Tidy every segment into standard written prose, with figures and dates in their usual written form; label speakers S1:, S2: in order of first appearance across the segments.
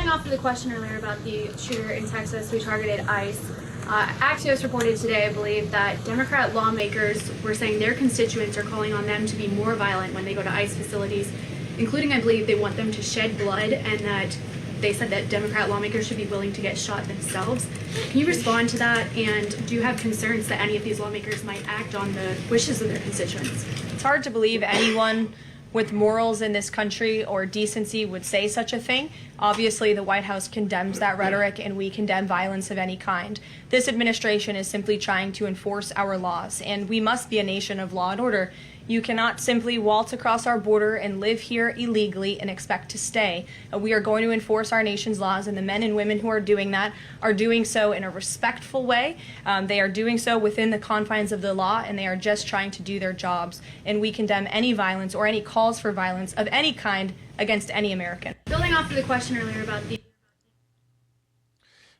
S1: Building off of the question earlier about the shooter in Texas who targeted ICE, Axios reported today, I believe, that Democrat lawmakers were saying their constituents are calling on them to be more violent when they go to ICE facilities, including, I believe, they want them to shed blood, and that they said that Democrat lawmakers should be willing to get shot themselves. Can you respond to that, and do you have concerns that any of these lawmakers might act on the wishes of their constituents?
S2: It's hard to believe anyone with morals in this country or decency would say such a thing. Obviously, the White House condemns that rhetoric, and we condemn violence of any kind. This administration is simply trying to enforce our laws, and we must be a nation of law and order. You cannot simply waltz across our border and live here illegally and expect to stay. We are going to enforce our nation's laws, and the men and women who are doing that are doing so in a respectful way. They are doing so within the confines of the law, and they are just trying to do their jobs. And we condemn any violence or any calls for violence of any kind against any American.
S1: Building off of the question earlier about the...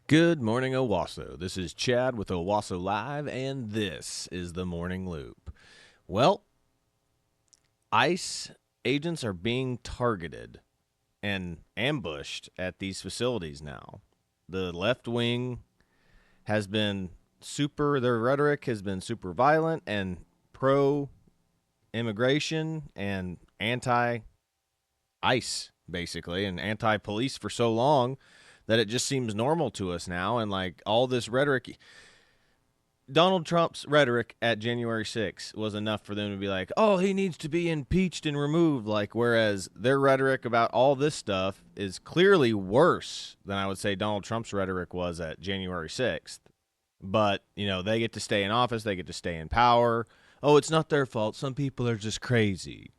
S3: Good morning, Owasso. This is Chad with Owasso Live, and this is the Morning Loop. Well, ICE agents are being targeted and ambushed at these facilities now. The left wing has been their rhetoric has been super violent and pro-immigration and anti-ICE, basically, and anti-police for so long that it just seems normal to us now. And like all this rhetoric, Donald Trump's rhetoric at January 6th was enough for them to be like, oh, he needs to be impeached and removed. Like, whereas their rhetoric about all this stuff is clearly worse than I would say Donald Trump's rhetoric was at January 6th. But, you know, they get to stay in office. They get to stay in power. Oh, it's not their fault. Some people are just crazy.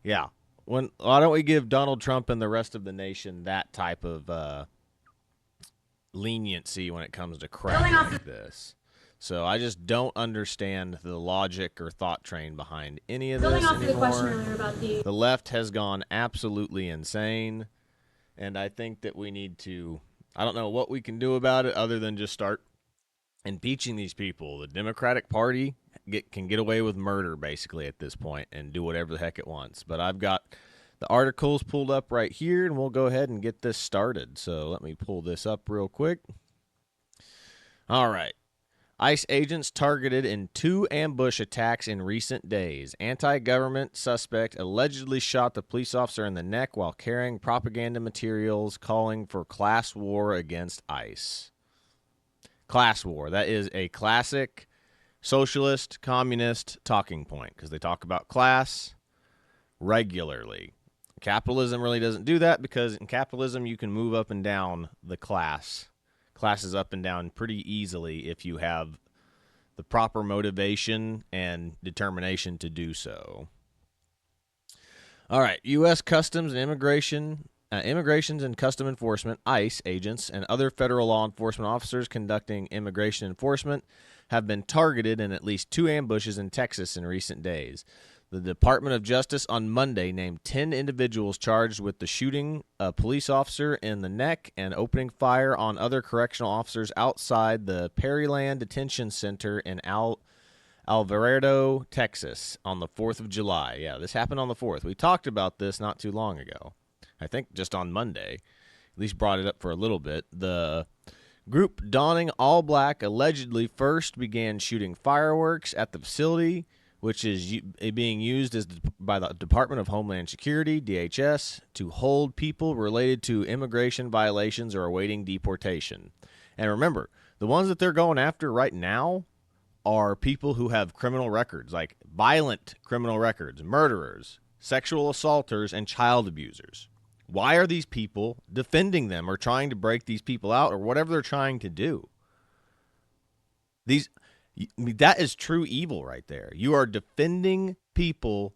S3: Yeah. Why don't we give Donald Trump and the rest of the nation that type of leniency when it comes to crap like this? So I just don't understand the logic or thought train behind any of this anymore.
S1: Building off of the question earlier about
S3: The left has gone absolutely insane, and I think that we need to, I don't know what we can do about it other than just start impeaching these people. The Democratic Party can get away with murder, basically, at this point and do whatever the heck it wants. But I've got the articles pulled up right here, and we'll go ahead and get this started. So let me pull this up real quick. All right. ICE agents targeted in 2 ambush attacks in recent days. Anti-government suspect allegedly shot the police officer in the neck while carrying propaganda materials calling for class war against ICE. Class war. That is a classic socialist, communist talking point because they talk about class regularly. Capitalism really doesn't do that because in capitalism you can move up and down the classes up and down pretty easily if you have the proper motivation and determination to do so. All right, U.S. Customs and Immigrations and Custom Enforcement, ICE agents, and other federal law enforcement officers conducting immigration enforcement have been targeted in at least 2 ambushes in Texas in recent days. The Department of Justice on Monday named 10 individuals charged with the shooting a police officer in the neck and opening fire on other correctional officers outside the Pearland Detention Center in Alvarado, Texas on the 4th of July. Yeah, this happened on the 4th. We talked about this not too long ago. I think just on Monday. At least brought it up for a little bit. The group donning all black allegedly first began shooting fireworks at the facility, which is being used by the Department of Homeland Security, DHS, to hold people related to immigration violations or awaiting deportation. And remember, the ones that they're going after right now are people who have criminal records, like violent criminal records, murderers, sexual assaulters, and child abusers. Why are these people defending them or trying to break these people out or whatever they're trying to do? That is true evil right there. You are defending people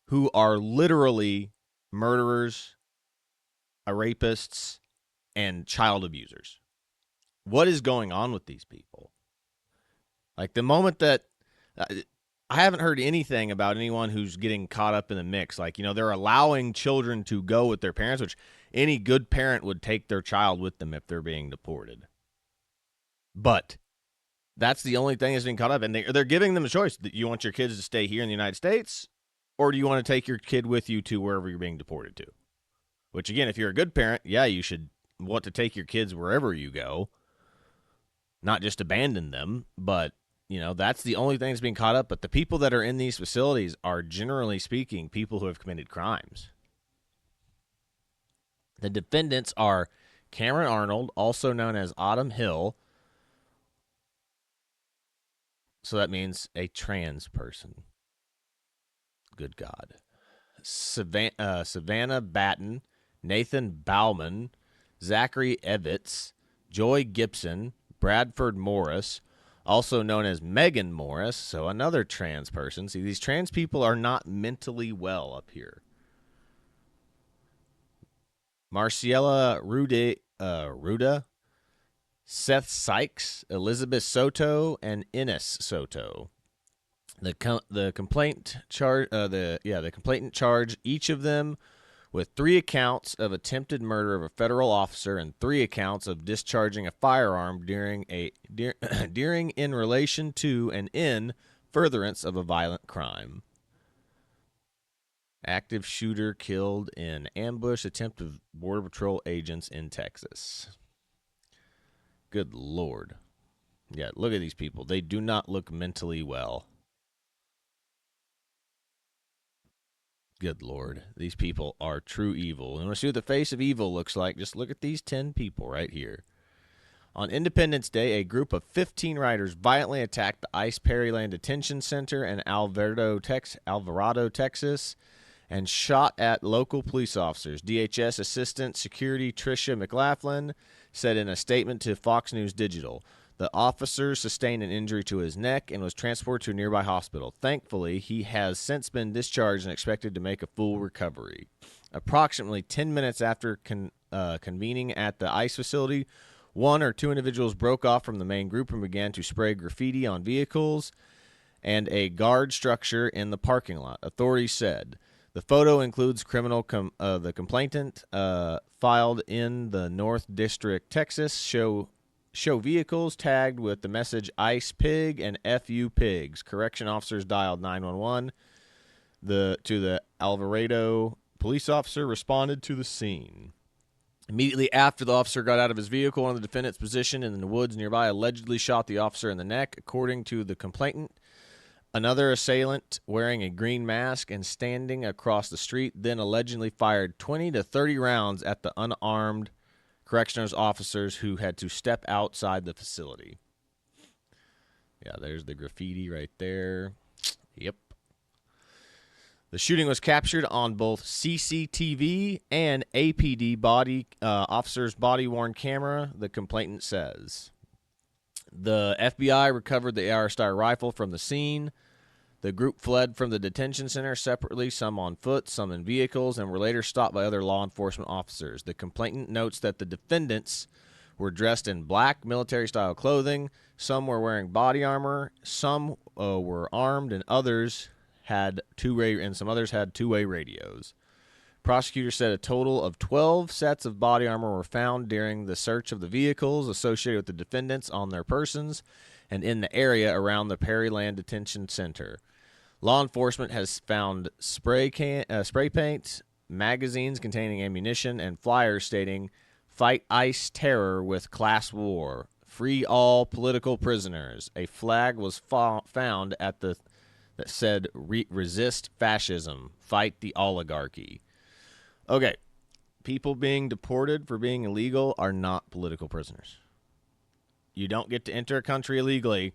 S3: who are literally murderers, rapists, and child abusers. What is going on with these people? Like the moment that I haven't heard anything about anyone who's getting caught up in the mix. Like, you know, they're allowing children to go with their parents, which any good parent would take their child with them if they're being deported. But that's the only thing that's being caught up. And they're giving them a choice. Do you want your kids to stay here in the United States, or do you want to take your kid with you to wherever you're being deported to? Which, again, if you're a good parent, yeah, you should want to take your kids wherever you go, not just abandon them. But, that's the only thing that's being caught up. But the people that are in these facilities are, generally speaking, people who have committed crimes. The defendants are Cameron Arnold, also known as Autumn Hill. So that means a trans person. Good God. Savannah Batten, Nathan Bauman, Zachary Evitz, Joy Gibson, Bradford Morris, also known as Megan Morris, so another trans person. See, these trans people are not mentally well up here. Marciela Ruda, Seth Sykes, Elizabeth Soto, and Ines Soto. The complainant charged each of them with 3 accounts of attempted murder of a federal officer and 3 accounts of discharging a firearm during in relation to and in furtherance of a violent crime. Active shooter killed in ambush attempt of Border Patrol agents in Texas. Good Lord. Yeah, look at these people. They do not look mentally well. Good Lord. These people are true evil. And want to see what the face of evil looks like? Just look at these 10 people right here. On Independence Day, a group of 15 riders violently attacked the ICE Pearland Detention Center in Alvarado, Texas, and shot at local police officers. DHS Assistant Security Tricia McLaughlin said in a statement to Fox News Digital, the officer sustained an injury to his neck and was transported to a nearby hospital. Thankfully, he has since been discharged and expected to make a full recovery. Approximately 10 minutes after convening at the ICE facility, 1 or 2 individuals broke off from the main group and began to spray graffiti on vehicles and a guard structure in the parking lot, authorities said. The photo includes the complainant filed in the North District, Texas, show vehicles tagged with the message ICE Pig and FU Pigs. Correction officers dialed 911. To the Alvarado police officer responded to the scene. Immediately after the officer got out of his vehicle, one of the defendants positioned in the woods nearby allegedly shot the officer in the neck. According to the complainant, another assailant wearing a green mask and standing across the street then allegedly fired 20 to 30 rounds at the unarmed corrections officers who had to step outside the facility. Yeah, there's the graffiti right there. Yep. The shooting was captured on both CCTV and APD officer's body-worn camera, the complainant says. The FBI recovered the AR-style rifle from the scene. The group fled from the detention center separately, some on foot, some in vehicles, and were later stopped by other law enforcement officers. The complainant notes that the defendants were dressed in black military-style clothing. Some were wearing body armor. Some were armed, and some others had two-way radios. Prosecutors said a total of 12 sets of body armor were found during the search of the vehicles associated with the defendants on their persons and in the area around the Pearland Detention Center. Law enforcement has found spray paint, magazines containing ammunition, and flyers stating, "Fight ICE terror with class war. Free all political prisoners." A flag was found that said, "Resist fascism. Fight the oligarchy." Okay, people being deported for being illegal are not political prisoners. You don't get to enter a country illegally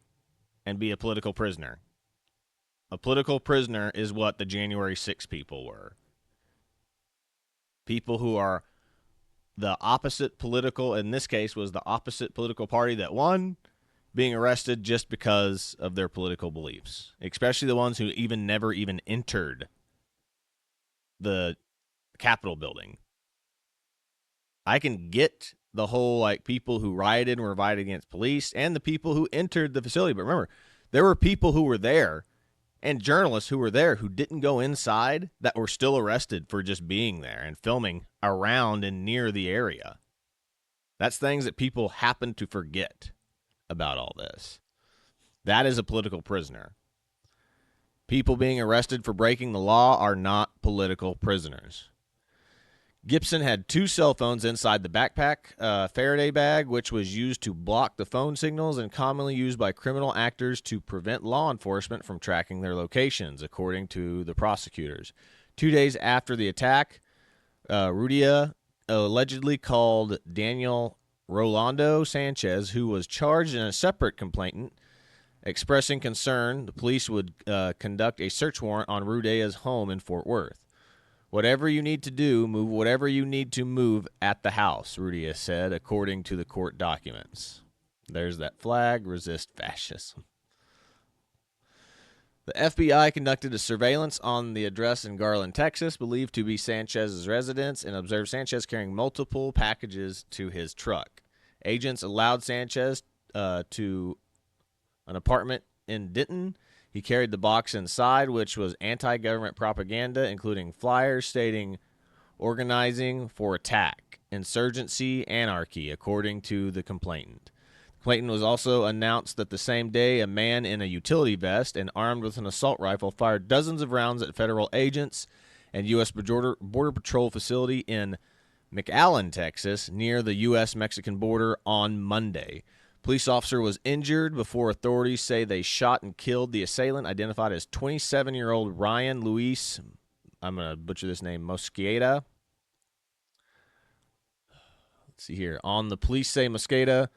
S3: and be a political prisoner. A political prisoner is what the January 6 people were. People who are the opposite political, in this case, was the opposite political party that won, being arrested just because of their political beliefs, especially the ones who never even entered the Capitol building. I can get the whole people who rioted and were rioted against police and the people who entered the facility. But remember, there were people who were there and journalists who were there who didn't go inside that were still arrested for just being there and filming around and near the area. That's things that people happen to forget about all this. That is a political prisoner. People being arrested for breaking the law are not political prisoners. Gibson had 2 cell phones inside the backpack Faraday bag, which was used to block the phone signals and commonly used by criminal actors to prevent law enforcement from tracking their locations, according to the prosecutors. 2 days after the attack, Rudia allegedly called Daniel Rolando Sanchez, who was charged in a separate complaint, expressing concern the police would conduct a search warrant on Rudia's home in Fort Worth. Whatever you need to do, move whatever you need to move at the house, Rudia said, according to the court documents. There's that flag, resist fascism. The FBI conducted a surveillance on the address in Garland, Texas, believed to be Sanchez's residence, and observed Sanchez carrying multiple packages to his truck. Agents allowed Sanchez to an apartment in Denton. He carried the box inside, which was anti-government propaganda, including flyers stating organizing for attack, insurgency, anarchy, according to the complainant. The complainant was also announced that the same day a man in a utility vest and armed with an assault rifle fired dozens of rounds at federal agents and U.S. Border Patrol facility in McAllen, Texas, near the U.S.-Mexican border on Monday. Police officer was injured before authorities say they shot and killed the assailant, identified as 27-year-old Ryan Luis, I'm going to butcher this name, Mosqueda. Let's see here. On the police say Mosqueda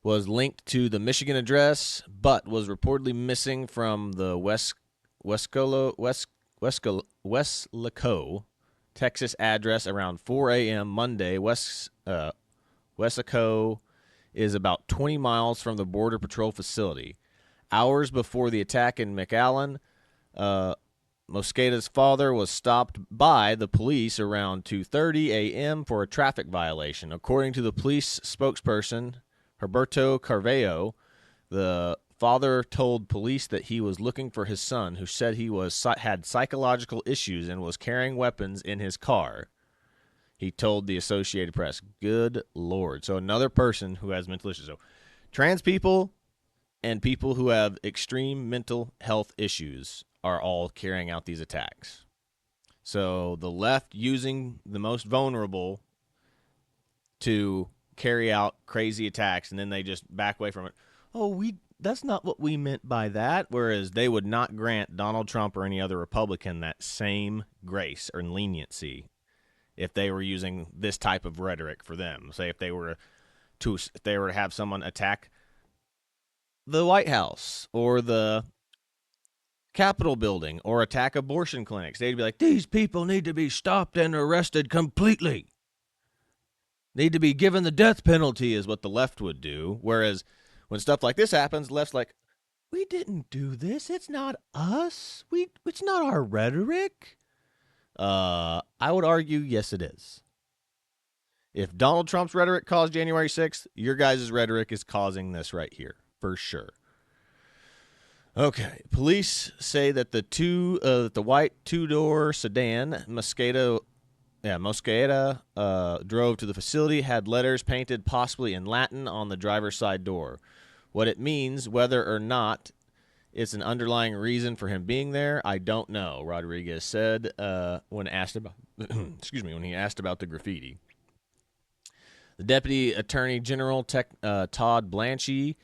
S3: was linked to the Michigan address, but was reportedly missing from the Weslaco, Texas address around 4 a.m. Monday. Weslaco is about 20 miles from the Border Patrol facility. Hours before the attack in McAllen, Mosqueda's father was stopped by the police around 2:30 a.m. for a traffic violation. According to the police spokesperson, Herberto Carveo, the father told police that he was looking for his son, who said he had psychological issues and was carrying weapons in his car. He told the Associated Press. Good Lord. So another person who has mental issues. So trans people and people who have extreme mental health issues are all carrying out these attacks. So the left using the most vulnerable to carry out crazy attacks, and then they just back away from it. That's not what we meant by that. Whereas they would not grant Donald Trump or any other Republican that same grace or leniency if they were using this type of rhetoric for them. Say if they were to have someone attack the White House or the Capitol building or attack abortion clinics, they'd be like, these people need to be stopped and arrested completely. Need to be given the death penalty is what the left would do. Whereas when stuff like this happens, the left's like, we didn't do this. It's not us. It's not our rhetoric. I would argue, yes, it is. If Donald Trump's rhetoric caused January 6th, your guys' rhetoric is causing this right here, for sure. Okay, police say that the white two-door sedan Mosqueda drove to the facility had letters painted possibly in Latin on the driver's side door. What it means, whether or not it's an underlying reason for him being there, I don't know, Rodriguez said when asked about when he asked about the graffiti. The Deputy Attorney General Todd Blanchie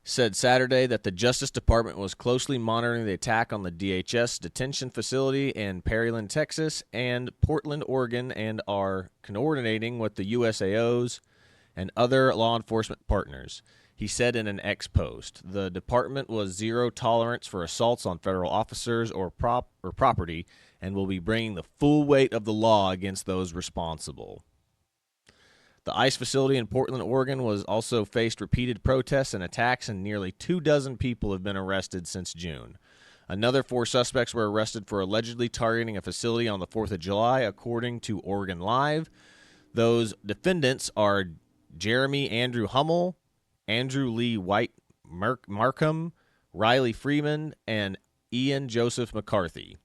S3: said Saturday that the Justice Department was closely monitoring the attack on the DHS detention facility in Pearland, Texas, and Portland, Oregon, and are coordinating with the USAOs and other law enforcement partners. He said in an X post, the department was zero tolerance for assaults on federal officers or property and will be bringing the full weight of the law against those responsible. The ICE facility in Portland, Oregon was also faced repeated protests and attacks, and nearly 24 people have been arrested since June. Another 4 suspects were arrested for allegedly targeting a facility on the 4th of July, according to Oregon Live. Those defendants are Jeremy Andrew Hummel, Andrew Lee White Markham, Riley Freeman, and Ian Joseph McCarthy.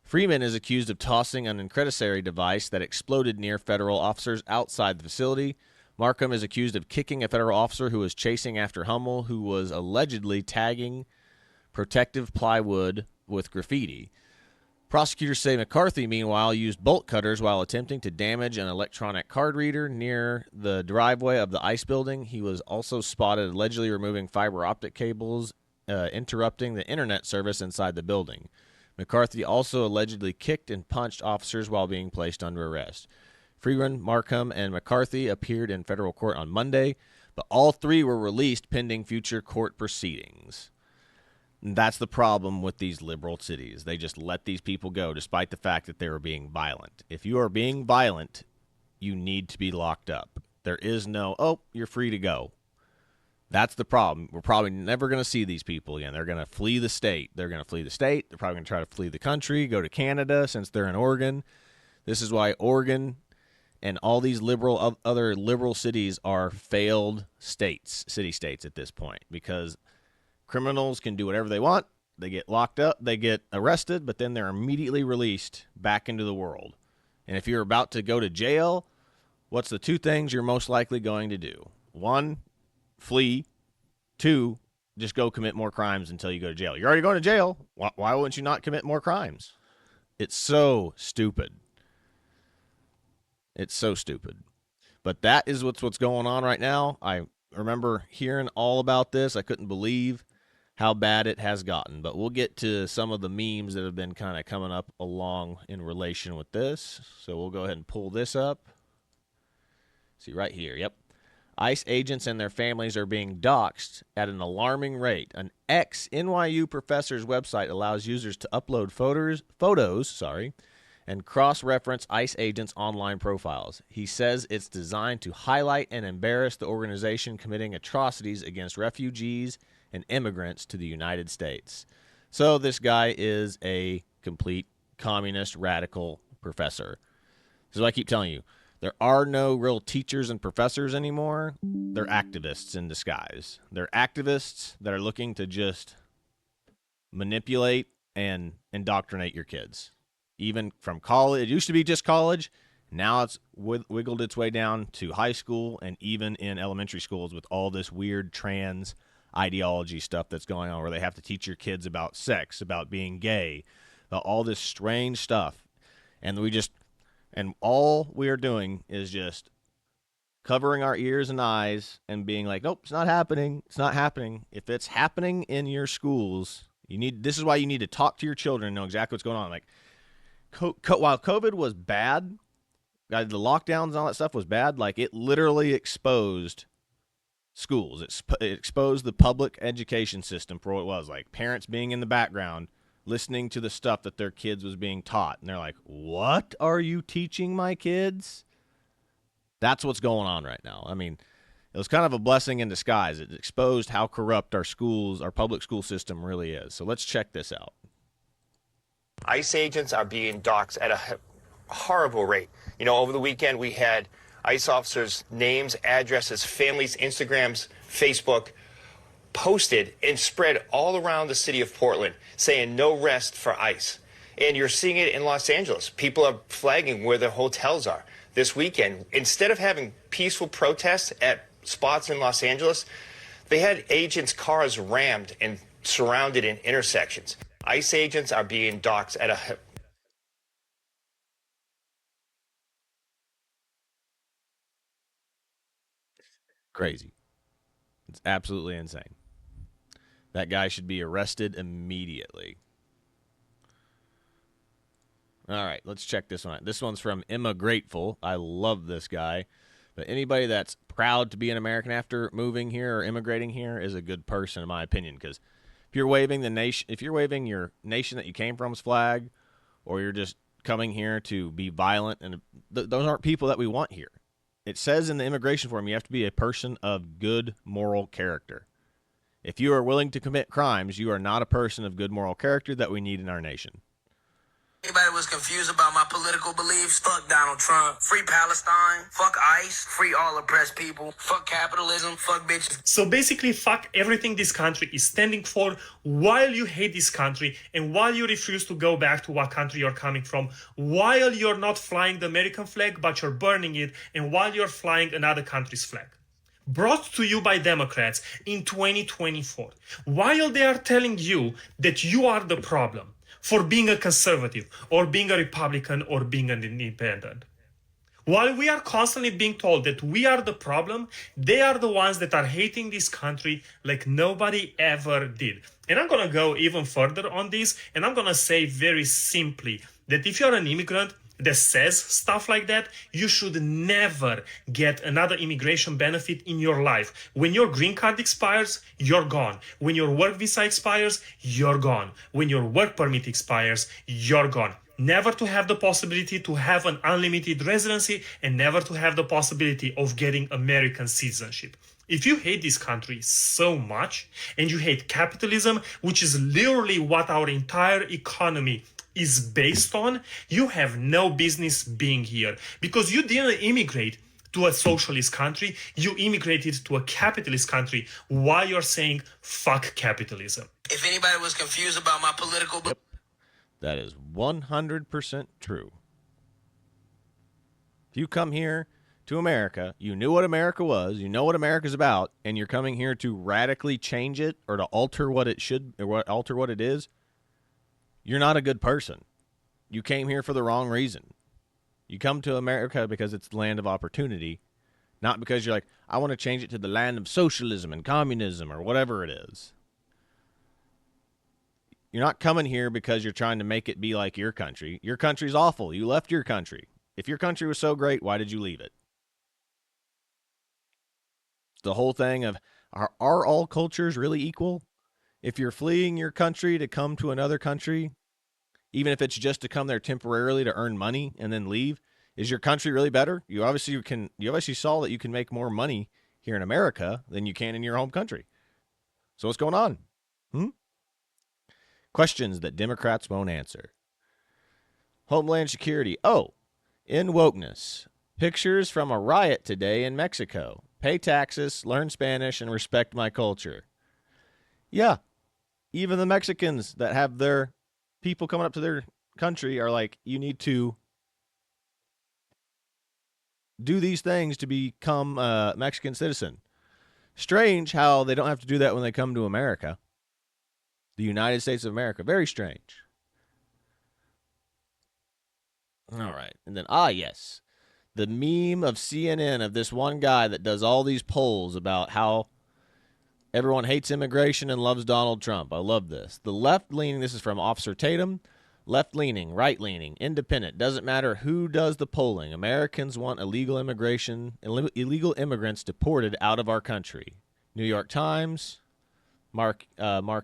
S3: Freeman is accused of tossing an incendiary device that exploded near federal officers outside the facility. Markham is accused of kicking a federal officer who was chasing after Hummel, who was allegedly tagging protective plywood with graffiti. Prosecutors say McCarthy, meanwhile, used bolt cutters while attempting to damage an electronic card reader near the driveway of the ICE building. He was also spotted allegedly removing fiber optic cables, interrupting the internet service inside the building. McCarthy also allegedly kicked and punched officers while being placed under arrest. Freeman, Markham, and McCarthy appeared in federal court on Monday, but all three were released pending future court proceedings. And that's the problem with these liberal cities. They just let these people go despite the fact that they were being violent. If you are being violent, you need to be locked up. There is no, oh, you're free to go. That's the problem. We're probably never going to see these people again. They're going to flee the state. They're going to flee the state. They're probably going to try to flee the country, go to Canada since they're in Oregon. This is why Oregon and all these other liberal cities are failed states, city-states at this point, because criminals can do whatever they want. They get locked up, they get arrested, but then they're immediately released back into the world. And if you're about to go to jail, what's the two things you're most likely going to do? One, flee. Two, just go commit more crimes until you go to jail. You're already going to jail. Why wouldn't you not commit more crimes? It's so stupid. It's so stupid. But that is what's going on right now. I remember hearing all about this. I couldn't believe how bad it has gotten. But we'll get to some of the memes that have been kind of coming up along in relation with this. So we'll go ahead and pull this up. See right here. Yep. ICE agents and their families are being doxxed at an alarming rate. An ex-NYU professor's website allows users to upload photos, and cross-reference ICE agents' online profiles. He says it's designed to highlight and embarrass the organization committing atrocities against refugees and immigrants to the United States. So this guy is a complete communist radical professor. This is what I keep telling you. There are no real teachers and professors anymore. They're activists in disguise. They're activists that are looking to just manipulate and indoctrinate your kids. Even from college, it used to be just college. Now it's wiggled its way down to high school and even in elementary schools with all this weird trans ideology stuff that's going on where they have to teach your kids about sex, about being gay, about all this strange stuff. And all we are doing is just covering our ears and eyes and being like, nope, it's not happening. It's not happening. If it's happening in your schools, this is why you need to talk to your children and know exactly what's going on. Like, while COVID was bad, the lockdowns and all that stuff was bad, like it literally exposed schools. It exposed the public education system for what it was. Like parents being in the background, listening to the stuff that their kids was being taught. And they're like, what are you teaching my kids? That's what's going on right now. I mean, it was kind of a blessing in disguise. It exposed how corrupt our schools, our public school system really is. So let's check this out.
S4: ICE agents are being doxxed at a horrible rate. You know, over the weekend we had ICE officers' names, addresses, families, Instagrams, Facebook posted and spread all around the city of Portland saying no rest for ICE. And you're seeing it in Los Angeles. People are flagging where their hotels are. This weekend, instead of having peaceful protests at spots in Los Angeles, they had agents' cars rammed and surrounded in intersections. ICE agents are being doxxed at a...
S3: Crazy. It's absolutely insane. That guy should be arrested immediately. All right, let's check this one out. This one's from Emma Grateful. I love this guy. But anybody that's proud to be an American after moving here or immigrating here is a good person, in my opinion, because if you're waving your nation that you came from's flag, or you're just coming here to be violent, and those aren't people that we want here. It says in the immigration form you have to be a person of good moral character. If you are willing to commit crimes, you are not a person of good moral character that we need in our nation.
S5: Anybody was confused about my political beliefs? Fuck Donald Trump. Free Palestine. Fuck ICE. Free all oppressed people. Fuck capitalism. Fuck bitches.
S6: So basically, fuck everything this country is standing for while you hate this country and while you refuse to go back to what country you're coming from, while you're not flying the American flag, but you're burning it, and while you're flying another country's flag. Brought to you by Democrats in 2024, while they are telling you that you are the problem. for being a conservative or being a Republican or being an independent. While we are constantly being told that we are the problem, they are the ones that are hating this country like nobody ever did. And I'm going to go even further on this, and I'm going to say very simply that if you're an immigrant that says stuff like that, you should never get another immigration benefit in your life. When your green card expires, you're gone. When your work visa expires, you're gone. When your work permit expires, you're gone. Never to have the possibility to have an unlimited residency, and never to have the possibility of getting American citizenship. If you hate this country so much, and you hate capitalism, which is literally what our entire economy is based on, you have no business being here, because you didn't immigrate to a socialist country, you immigrated to a capitalist country while you're saying fuck capitalism.
S5: If anybody was confused about my political
S3: Yep. That is 100% true. If you come here to America, you knew what America was, you know what America's about, and you're coming here to radically change it or to alter what it should or alter what it is, you're not a good person. You came here for the wrong reason. You come to America because it's the land of opportunity, not because you're like, I want to change it to the land of socialism and communism or whatever it is. You're not coming here because you're trying to make it be like your country. Your country's awful. You left your country. If your country was so great, why did you leave it? The whole thing of, are all cultures really equal? If you're fleeing your country to come to another country, even if it's just to come there temporarily to earn money and then leave, is your country really better? You obviously saw that you can make more money here in America than you can in your home country. So what's going on? Questions that Democrats won't answer. Homeland Security. Oh, in wokeness. Pictures from a riot today in Mexico. Pay taxes, learn Spanish, and respect my culture. Yeah, even the Mexicans that have their people coming up to their country are like, you need to do these things to become a Mexican citizen. Strange how they don't have to do that when they come to America. The United States of America. Very strange. All right. And then, yes. The meme of CNN of this one guy that does all these polls about how everyone hates immigration and loves Donald Trump. I love this. The left-leaning, this is from Officer Tatum, left-leaning, right-leaning, independent, doesn't matter who does the polling. Americans want illegal immigrants deported out of our country. New York Times, Mark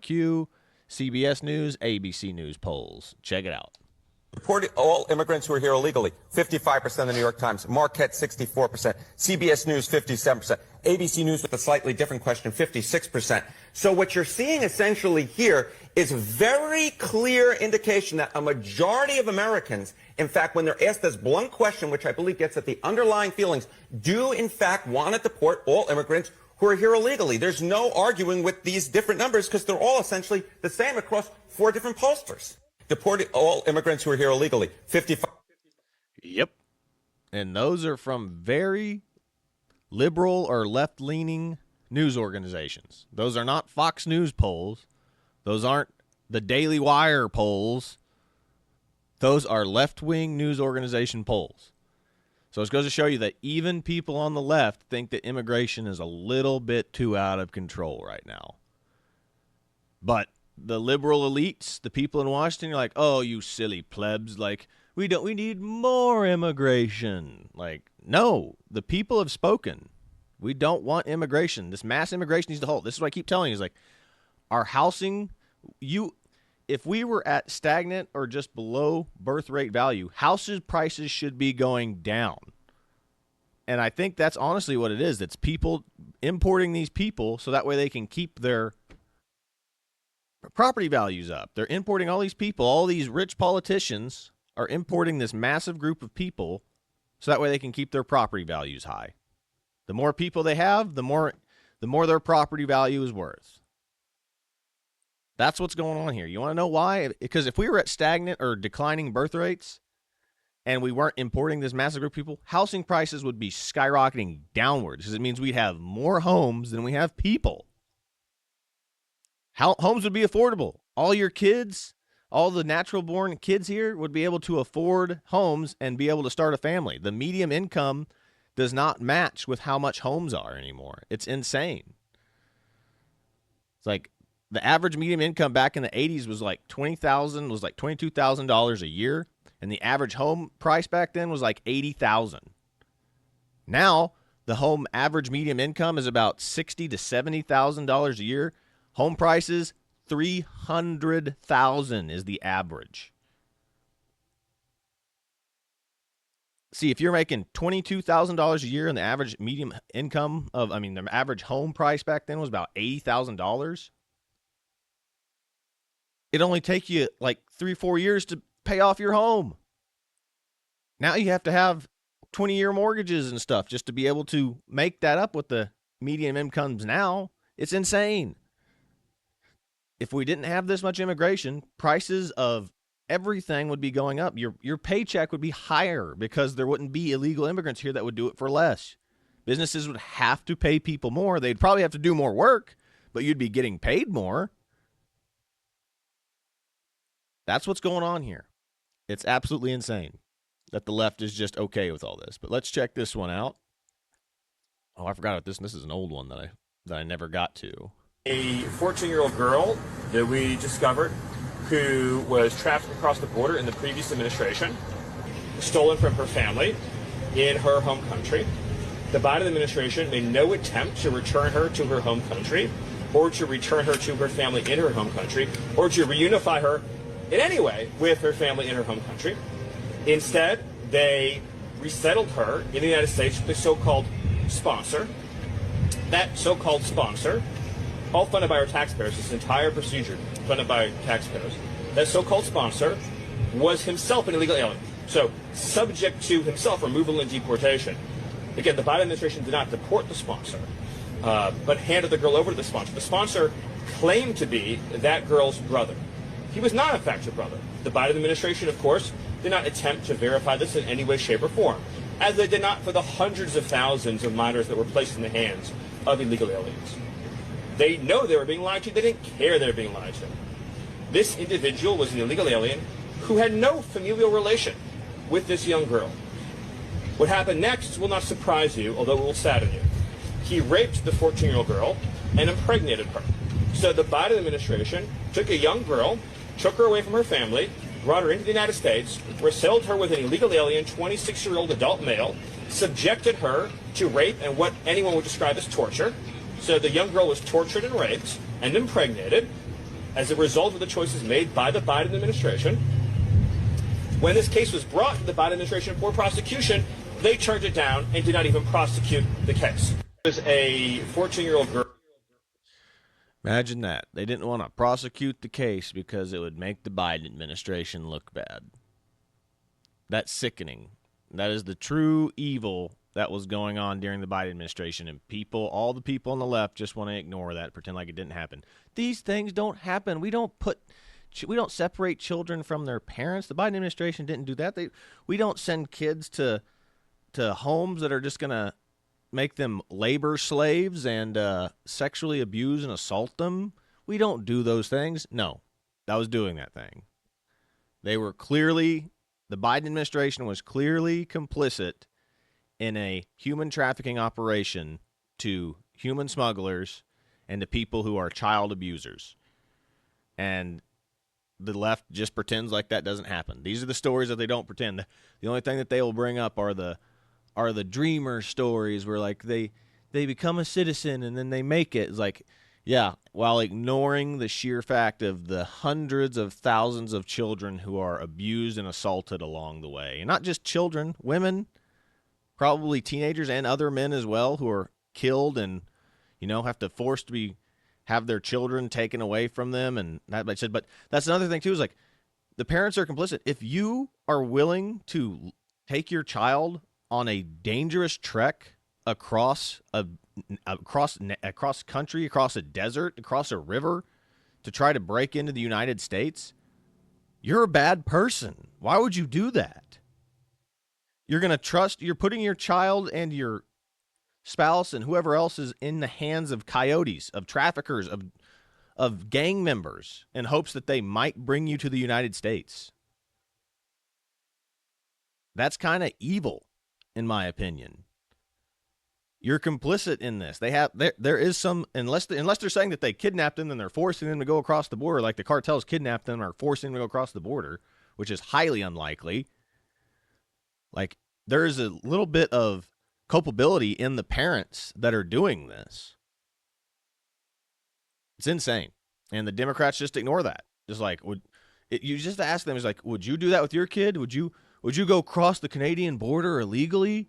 S3: Q, CBS News, ABC News polls. Check it out.
S7: Deported all immigrants who are here illegally, 55% of the New York Times, Marquette 64%, CBS News 57%, ABC News with a slightly different question, 56%. So what you're seeing essentially here is very clear indication that a majority of Americans, in fact, when they're asked this blunt question, which I believe gets at the underlying feelings, do in fact want to deport all immigrants who are here illegally. There's no arguing with these different numbers because they're all essentially the same across 4 different pollsters. Deported all immigrants who are here illegally, 55.
S3: Yep. And those are from very liberal or left-leaning news organizations. Those are not Fox News polls. Those aren't the Daily Wire polls. Those are left-wing news organization polls. So it goes to show you that even people on the left think that immigration is a little bit too out of control right now. But the liberal elites, the people in Washington, are like, oh, you silly plebs, like, we need more immigration. Like, no, the people have spoken. We don't want immigration. This mass immigration needs to halt. This is what I keep telling you, is like, our housing, if we were at stagnant or just below birth rate value, houses prices should be going down. And I think that's honestly what it is. It's people importing these people so that way they can keep their property values up. They're importing all these people. All these rich politicians are importing this massive group of people so that way they can keep their property values high. The more people they have, the more their property value is worth. That's what's going on here. You want to know why? Because if we were at stagnant or declining birth rates and we weren't importing this massive group of people, housing prices would be skyrocketing downwards because it means we'd have more homes than we have people. Homes would be affordable. All your kids, All the natural born kids here would be able to afford homes and be able to start a family. The median income does not match with how much homes are anymore. It's insane. It's like the average median income back in the 80s was like $22,000 a year, and the average home price back then was like $80,000. Now, the home average median income is about $60,000 to $70,000 a year. Home prices $300,000 is the average. See, if you're making $22,000 a year and the average medium income the average home price back then was about $80,000, it'd only take you like 3-4 years to pay off your home. Now you have to have 20-year mortgages and stuff just to be able to make that up with the median incomes now. It's insane. If we didn't have this much immigration, prices of everything would be going up. Your paycheck would be higher because there wouldn't be illegal immigrants here that would do it for less. Businesses would have to pay people more. They'd probably have to do more work, but you'd be getting paid more. That's what's going on here. It's absolutely insane that the left is just okay with all this. But let's check this one out. Oh, I forgot about this. This is an old one that I never got to.
S8: A 14-year-old girl that we discovered who was trafficked across the border in the previous administration, stolen from her family in her home country. The Biden administration made no attempt to return her to her home country or to return her to her family in her home country or to reunify her in any way with her family in her home country. Instead, they resettled her in the United States with a so-called sponsor. That so-called sponsor, all funded by our taxpayers, this entire procedure funded by taxpayers, that so-called sponsor was himself an illegal alien, so subject to himself removal and deportation. Again, the Biden administration did not deport the sponsor, but handed the girl over to the sponsor. The sponsor claimed to be that girl's brother. He was not, in fact, her brother. The Biden administration, of course, did not attempt to verify this in any way, shape, or form, as they did not for the hundreds of thousands of minors that were placed in the hands of illegal aliens. They know they were being lied to. They didn't care they were being lied to. This individual was an illegal alien who had no familial relation with this young girl. What happened next will not surprise you, although it will sadden you. He raped the 14-year-old girl and impregnated her. So the Biden administration took a young girl, took her away from her family, brought her into the United States, resettled her with an illegal alien, 26-year-old adult male, subjected her to rape and what anyone would describe as torture. So the young girl was tortured and raped and impregnated as a result of the choices made by the Biden administration. When this case was brought to the Biden administration for prosecution, they turned it down and did not even prosecute the case. It was a 14-year-old girl.
S3: Imagine that. They didn't want to prosecute the case because it would make the Biden administration look bad. That's sickening. That is the true evil that was going on during the Biden administration, and all the people on the left just want to ignore that, pretend like it didn't happen. These things don't happen. We don't separate children from their parents. The Biden administration didn't do that. We don't send kids to homes that are just going to make them labor slaves and sexually abuse and assault them. We don't do those things. No, that was doing that thing. The Biden administration was clearly complicit in a human trafficking operation to human smugglers and to people who are child abusers. And the left just pretends like that doesn't happen. These are the stories that they don't pretend. The only thing that they will bring up are the dreamer stories where like they become a citizen and then they make it. It's like, yeah, while ignoring the sheer fact of the hundreds of thousands of children who are abused and assaulted along the way. And not just children, women, probably teenagers and other men as well who are killed and, have to have their children taken away from them. And that I said, but that's another thing too, is like the parents are complicit. If you are willing to take your child on a dangerous trek across country, across a desert, across a river to try to break into the United States, you're a bad person. Why would you do that? You're putting your child and your spouse and whoever else is in the hands of coyotes, of traffickers, of gang members in hopes that they might bring you to the United States. That's kind of evil, in my opinion. You're complicit in this. There is some, unless they're saying that they kidnapped them and they're forcing them to go across the border, like the cartels kidnapped them or forcing them to go across the border, which is highly unlikely. Like, there is a little bit of culpability in the parents that are doing this. It's insane. And the Democrats just ignore that. Just like, you just ask them, it's like, would you do that with your kid? Would you go cross the Canadian border illegally?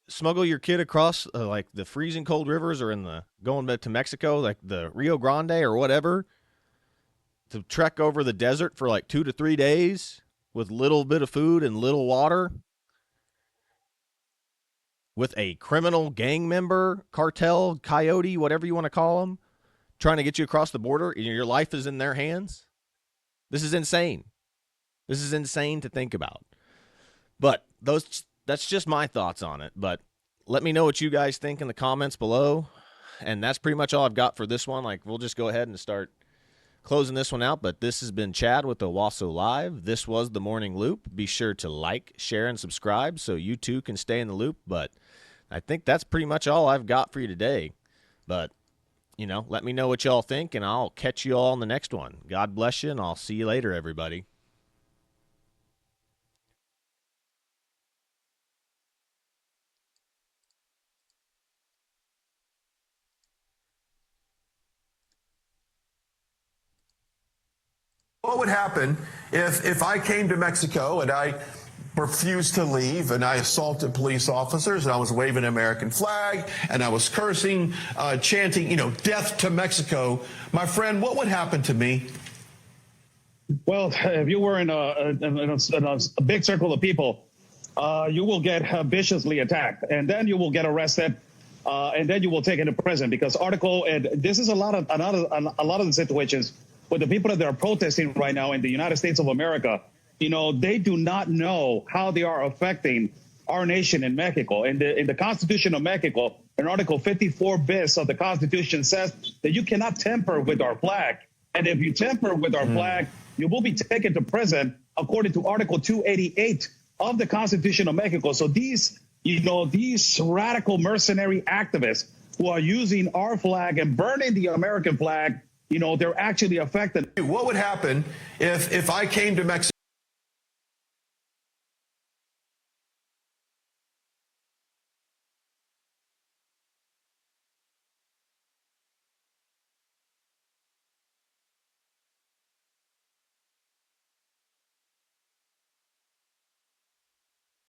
S3: Smuggle your kid across like the freezing cold rivers or going back to Mexico, like the Rio Grande or whatever, to trek over the desert for like 2 to 3 days with little bit of food and little water with a criminal gang member, cartel, coyote, whatever you want to call them, trying to get you across the border and your life is in their hands? This is insane. This is insane to think about. But that's just my thoughts on it. But let me know what you guys think in the comments below. And that's pretty much all I've got for this one. Like, we'll just go ahead and start closing this one out. But this has been Chad with Owasso Live. This was The Morning Loop. Be sure to like, share, and subscribe so you too can stay in the loop. But I think that's pretty much all I've got for you today. But, let me know what y'all think, and I'll catch you all on the next one. God bless you, and I'll see you later, everybody.
S9: What would happen if I came to Mexico and I refused to leave and I assaulted police officers and I was waving an American flag and I was cursing, chanting, death to Mexico? My friend, what would happen to me?
S10: Well, if you were in a big circle of people, you will get viciously attacked, and then you will get arrested, and then you will take into prison because and this is a lot of the situations with the people that are protesting right now in the United States of America. They do not know how they are affecting our nation in Mexico. In the Constitution of Mexico, in Article 54 bis of the Constitution says that you cannot tamper with our flag. And if you tamper with our flag, you will be taken to prison according to Article 288 of the Constitution of Mexico. So these radical mercenary activists who are using our flag and burning the American flag, they're actually affected.
S9: What would happen if I came to Mexico?